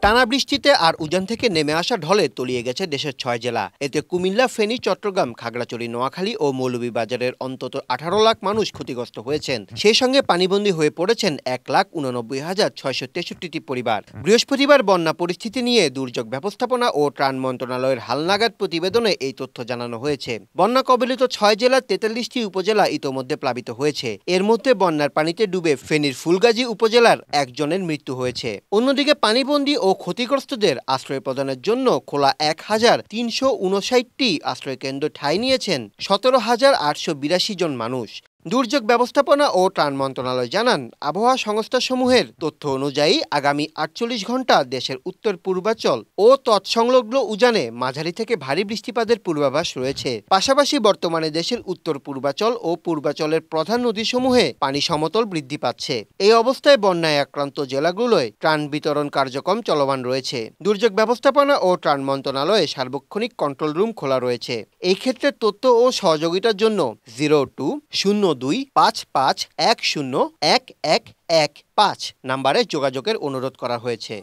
টানা বৃষ্টিতে আর উজান থেকে নেমে আসা ঢলে তলিয়ে গেছে দেশের ৬ জেলা। এতে কুমিল্লা, ফেনী, চট্টগ্রাম, খাগড়াছড়ি, নোয়াখালী ও মৌলভীবাজারের অন্তত ১৮ লাখ মানুষ ক্ষতিগ্রস্ত হয়েছেন। সেই সঙ্গে পানিবন্দী হয়ে পড়েছেন ১,৮৯,৬৬৩টি পরিবার। বৃহস্পতিবার বন্যা পরিস্থিতি নিয়ে দুর্যোগ ব্যবস্থাপনা ও ত্রাণ মন্ত্রণালয়ের হালনাগাদ প্রতিবেদনে এই তথ্য জানানো হয়েছে। বন্যা কবলিত ৬ জেলার ৪৩টি উপজেলা ইতোমধ্যে প্লাবিত হয়েছে। এর মধ্যে বন্যার পানিতে ডুবে ফেনীর ফুলগাজী উপজেলার একজনের মৃত্যু হয়েছে। অন্যদিকে পানিবন্দী ও ক্ষতিগ্রস্তদের আশ্রয় প্রদানের জন্য খোলা ১,৩৫৯টি আশ্রয়কেন্দ্র ঠাঁই নিয়েছেন ১৭,৮৮২ জন মানুষ। দুর্যোগ ব্যবস্থাপনা ও ত্রাণ মন্ত্রণালয় জানান, আবহাওয়া সংস্থাসমূহের তথ্য অনুযায়ী আগামী ৪৮ ঘণ্টা দেশের উত্তর পূর্বাঞ্চল ও তৎসংলগ্ন উজানে মাঝারি থেকে ভারী বৃষ্টিপাতের পূর্বাভাস রয়েছে। পাশাপাশি বর্তমানে দেশের উত্তর পূর্বাঞ্চল ও পূর্বাঞ্চলের প্রধান নদীসমূহে পানি সমতল বৃদ্ধি পাচ্ছে। এই অবস্থায় বন্যায় আক্রান্ত জেলাগুলোয় ত্রাণ বিতরণ কার্যক্রম চলমান রয়েছে। দুর্যোগ ব্যবস্থাপনা ও ত্রাণ মন্ত্রণালয়ে সার্বক্ষণিক কন্ট্রোল রুম খোলা রয়েছে। এই ক্ষেত্রে তথ্য ও সহযোগিতার জন্য 02-05-55-10-111-5 নাম্বারে যোগাযোগের অনুরোধ করা হয়েছে।